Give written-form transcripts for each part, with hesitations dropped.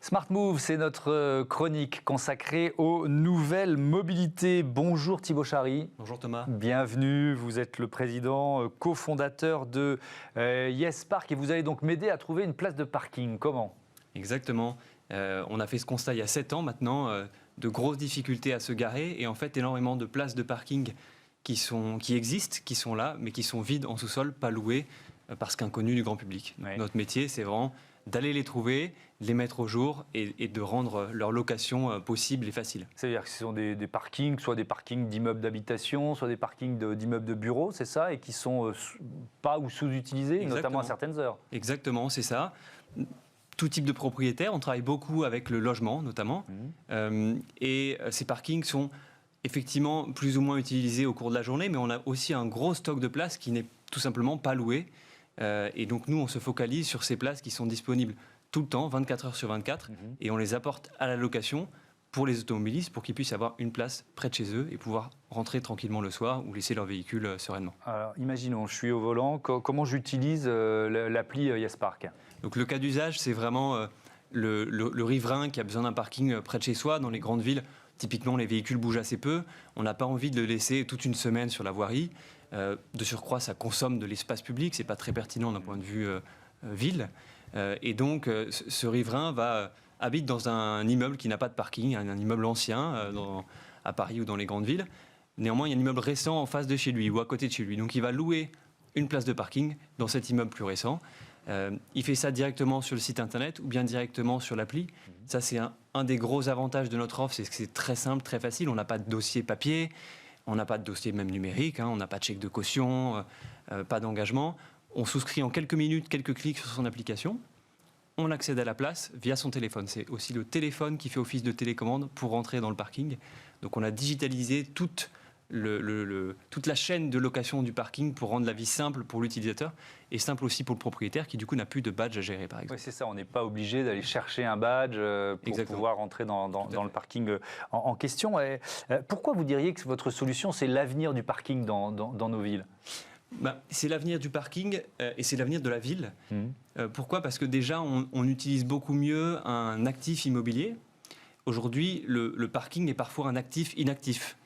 Smart Move, c'est notre chronique consacrée aux nouvelles mobilités. Bonjour Thibaut Chary. Bonjour Thomas. Bienvenue, vous êtes le président, cofondateur de YesPark et vous allez donc m'aider à trouver une place de parking. Comment ? Exactement. On a fait ce constat il y a 7 ans maintenant, de grosses difficultés à se garer et en fait énormément de places de parking qui existent, qui sont là, mais qui sont vides en sous-sol, pas louées, parce qu'inconnues du grand public. Ouais. Notre métier, c'est vraiment d'aller les trouver, de les mettre au jour et de rendre leur location possible et facile. C'est-à-dire que ce sont des parkings, soit des parkings d'immeubles d'habitation, soit des parkings d'immeubles de bureaux, c'est ça, et qui sont pas ou sous-utilisés, notamment à certaines heures. Exactement, c'est ça. Tout type de propriétaires, on travaille beaucoup avec le logement notamment, et ces parkings sont effectivement plus ou moins utilisés au cours de la journée, mais on a aussi un gros stock de places qui n'est tout simplement pas loué. Et donc nous, on se focalise sur ces places qui sont disponibles tout le temps, 24 heures sur 24, et on les apporte à la location pour les automobilistes, pour qu'ils puissent avoir une place près de chez eux et pouvoir rentrer tranquillement le soir ou laisser leur véhicule sereinement. Alors, imaginons, je suis au volant, comment j'utilise l'appli YesPark ? Donc le cas d'usage, c'est vraiment le riverain qui a besoin d'un parking près de chez soi. Dans les grandes villes, typiquement, les véhicules bougent assez peu. On n'a pas envie de le laisser toute une semaine sur la voirie. De surcroît, ça consomme de l'espace public. Ce n'est pas très pertinent d'un point de vue ville. Et donc, ce riverain habite dans un immeuble qui n'a pas de parking, un immeuble ancien à Paris ou dans les grandes villes. Néanmoins, il y a un immeuble récent en face de chez lui ou à côté de chez lui. Donc, il va louer une place de parking dans cet immeuble plus récent. Il fait ça directement sur le site internet ou bien directement sur l'appli. Ça, c'est un des gros avantages de notre offre, c'est que c'est très simple, très facile. On n'a pas de dossier papier, on n'a pas de dossier même numérique, on n'a pas de chèque de caution, pas d'engagement. On souscrit en quelques minutes, quelques clics sur son application. On accède à la place via son téléphone. C'est aussi le téléphone qui fait office de télécommande pour rentrer dans le parking. Donc on a digitalisé toute la chaîne de location du parking pour rendre la vie simple pour l'utilisateur et simple aussi pour le propriétaire qui du coup n'a plus de badge à gérer par exemple. Oui, c'est ça, on n'est pas obligé d'aller chercher un badge pour Exactement. pouvoir rentrer dans le parking en question. Et, pourquoi vous diriez que votre solution, c'est l'avenir du parking dans nos villes ? C'est l'avenir du parking et c'est l'avenir de la ville. Pourquoi ? Parce que déjà, on utilise beaucoup mieux un actif immobilier. Aujourd'hui, le parking est parfois un actif inactif.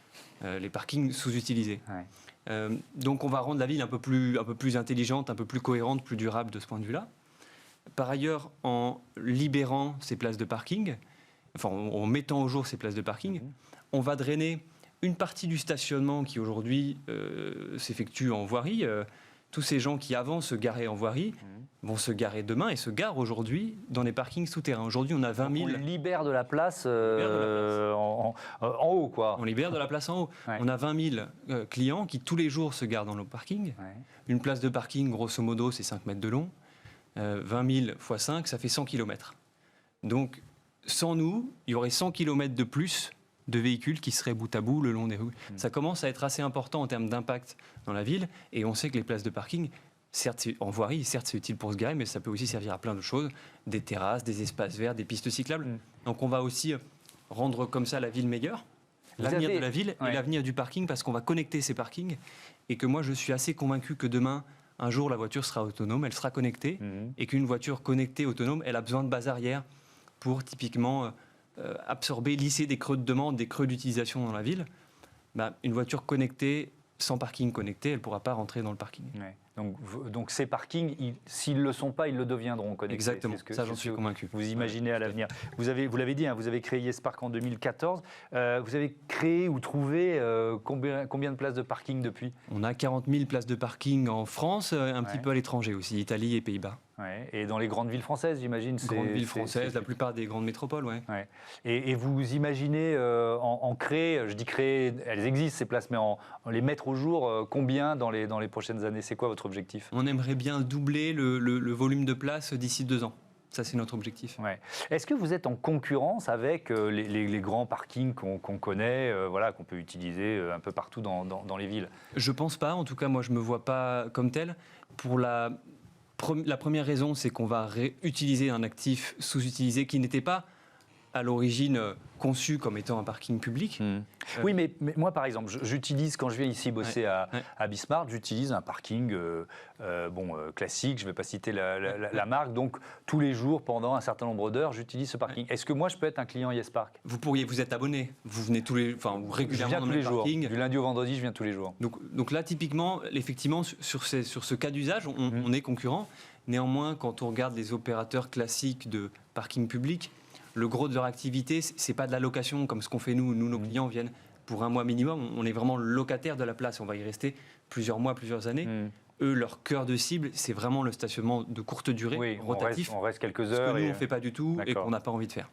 Les parkings sous-utilisés. Ouais. Donc on va rendre la ville un peu plus intelligente, un peu plus cohérente, plus durable de ce point de vue-là. Par ailleurs, en libérant ces places de parking, en mettant au jour ces places de parking, on va drainer une partie du stationnement qui aujourd'hui s'effectue en voirie. Tous ces gens qui avant se garaient en voirie vont se garer demain et se garent aujourd'hui dans des parkings souterrains. Aujourd'hui, on a 20 000... On libère de la place, en haut, quoi. On libère de la place en haut. Ouais. On a 20 000 clients qui tous les jours se garent dans nos parkings. Ouais. Une place de parking, grosso modo, c'est 5 mètres de long. 20 000 x 5, ça fait 100 km. Donc, sans nous, il y aurait 100 km de plus de véhicules qui seraient bout à bout le long des rues. Ça commence à être assez important en termes d'impact dans la ville. Et on sait que les places de parking, certes, en voirie, certes, c'est utile pour se garer, mais ça peut aussi servir à plein de choses. Des terrasses, des espaces verts, des pistes cyclables. Donc on va aussi rendre comme ça la ville meilleure. L'avenir de la ville et l'avenir du parking, parce qu'on va connecter ces parkings. Et que moi, je suis assez convaincu que demain, un jour, la voiture sera autonome, elle sera connectée. Et qu'une voiture connectée, autonome, elle a besoin de base arrière pour typiquement absorber, lisser des creux de demande, des creux d'utilisation dans la ville. Une voiture connectée, sans parking connecté, elle ne pourra pas rentrer dans le parking. Ouais. Donc ces parkings, s'ils ne le sont pas, ils le deviendront connectés. Exactement, ça j'en suis convaincu. Vous imaginez à l'avenir. Vous l'avez dit, vous avez créé YesPark en 2014. Vous avez créé ou trouvé combien de places de parking depuis ? On a 40 000 places de parking en France, un petit peu à l'étranger aussi, Italie et Pays-Bas. Ouais. Et dans les grandes villes françaises, j'imagine. Grandes villes françaises, la plupart des grandes métropoles, ouais. Et vous imaginez en créer, je dis créer, elles existent ces places, mais en les mettre au jour, combien dans les prochaines années ? C'est quoi votre objectif ? On aimerait bien doubler le volume de places d'ici 2 ans. Ça, c'est notre objectif. Ouais. Est-ce que vous êtes en concurrence avec les grands parkings qu'on connaît, qu'on peut utiliser un peu partout dans les villes ? Je ne pense pas. En tout cas, moi, je ne me vois pas comme tel. Pour la première raison, c'est qu'on va réutiliser un actif sous-utilisé qui n'était pas à l'origine conçu comme étant un parking public. Oui, mais moi, par exemple, j'utilise, quand je viens ici bosser à Bismarck, j'utilise un parking classique, je ne vais pas citer la marque, donc tous les jours, pendant un certain nombre d'heures, j'utilise ce parking. Est-ce que moi, je peux être un client YesPark? Vous êtes abonné, vous venez régulièrement je viens dans tous le les jours, parking. du lundi au vendredi, je viens tous les jours. Donc là, typiquement, effectivement, sur ce cas d'usage, on est concurrent. Néanmoins, quand on regarde les opérateurs classiques de parking public, le gros de leur activité, c'est pas de la location comme ce qu'on fait nous. Nous, nos clients viennent pour un mois minimum. On est vraiment locataire de la place. On va y rester plusieurs mois, plusieurs années. Eux, leur cœur de cible, c'est vraiment le stationnement de courte durée, rotatif. On reste quelques heures. Ce que nous, on ne fait pas du tout et qu'on n'a pas envie de faire.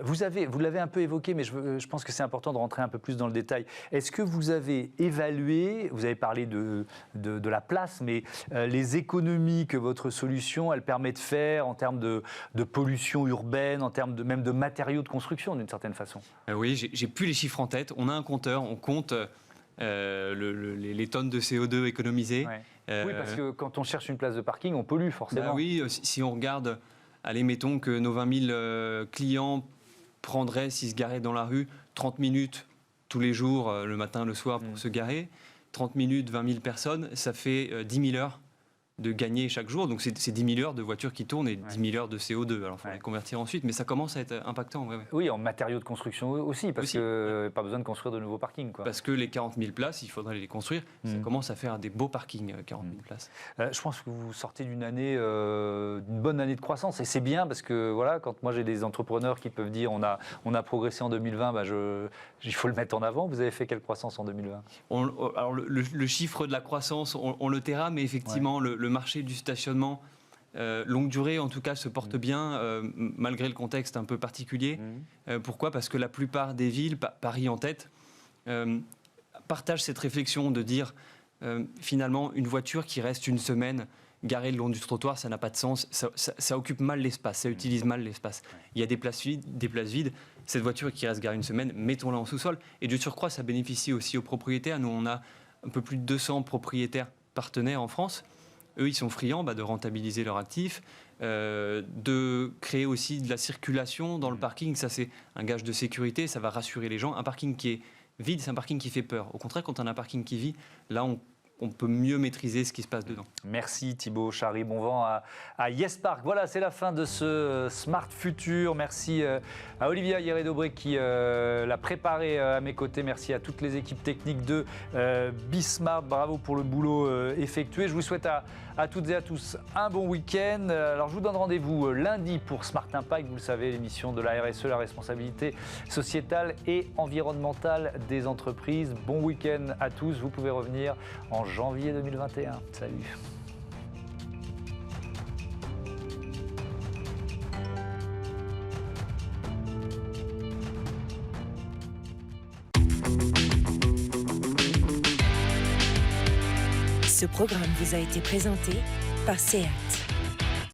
Vous l'avez un peu évoqué, mais je pense que c'est important de rentrer un peu plus dans le détail. Est-ce que vous avez évalué, vous avez parlé de la place, mais les économies que votre solution, elle permet de faire en termes de pollution urbaine, en termes même de matériaux de construction, d'une certaine façon? Oui, j'ai plus les chiffres en tête. On a un compteur, on compte... les tonnes de CO2 économisées. Oui, parce que quand on cherche une place de parking, on pollue forcément. Oui, si on regarde, allez, mettons que nos 20 000 clients prendraient, s'ils se garaient dans la rue, 30 minutes tous les jours, le matin, le soir, pour se garer. 30 minutes, 20 000 personnes, ça fait 10 000 heures de gagner chaque jour. Donc c'est 10 000 heures de voitures qui tournent et 10 000 heures de CO2. Alors il faut les convertir ensuite, mais ça commence à être impactant. Oui, en matériaux de construction aussi, parce que pas besoin de construire de nouveaux parkings. Parce que les 40 000 places, il faudrait les construire. Ça commence à faire des beaux parkings, 40 000 places. Je pense que vous sortez d'une bonne année de croissance. Et c'est bien parce que voilà, quand moi j'ai des entrepreneurs qui peuvent dire on a progressé en 2020, il faut le mettre en avant. Vous avez fait quelle croissance en 2020? Alors le chiffre de la croissance, on le taira, mais effectivement, le marché du stationnement longue durée, en tout cas, se porte bien, malgré le contexte un peu particulier. Pourquoi? Parce que la plupart des villes, Paris en tête, partagent cette réflexion de dire, finalement, une voiture qui reste une semaine garée le long du trottoir, ça n'a pas de sens, ça occupe mal l'espace, ça utilise mal l'espace. Il y a des places vides. Cette voiture qui reste garée une semaine, mettons-la en sous-sol. Et de surcroît, ça bénéficie aussi aux propriétaires. Nous, on a un peu plus de 200 propriétaires partenaires en France. Eux, ils sont friands de rentabiliser leur actif, de créer aussi de la circulation dans le parking. Ça, c'est un gage de sécurité, ça va rassurer les gens. Un parking qui est vide, c'est un parking qui fait peur. Au contraire, quand on a un parking qui vit, là, on peut mieux maîtriser ce qui se passe dedans. Merci Thibaut Chary, bon vent à YesPark. Voilà, c'est la fin de ce Smart Futur. Merci à Olivia Hieré-Dobré qui l'a préparé à mes côtés. Merci à toutes les équipes techniques de Bismart. Bravo pour le boulot effectué. Je vous souhaite à toutes et à tous un bon week-end. Alors je vous donne rendez-vous lundi pour Smart Impact. Vous le savez, l'émission de la RSE, la responsabilité sociétale et environnementale des entreprises. Bon week-end à tous. Vous pouvez revenir en janvier 2021. Salut. Ce programme vous a été présenté par SEAT.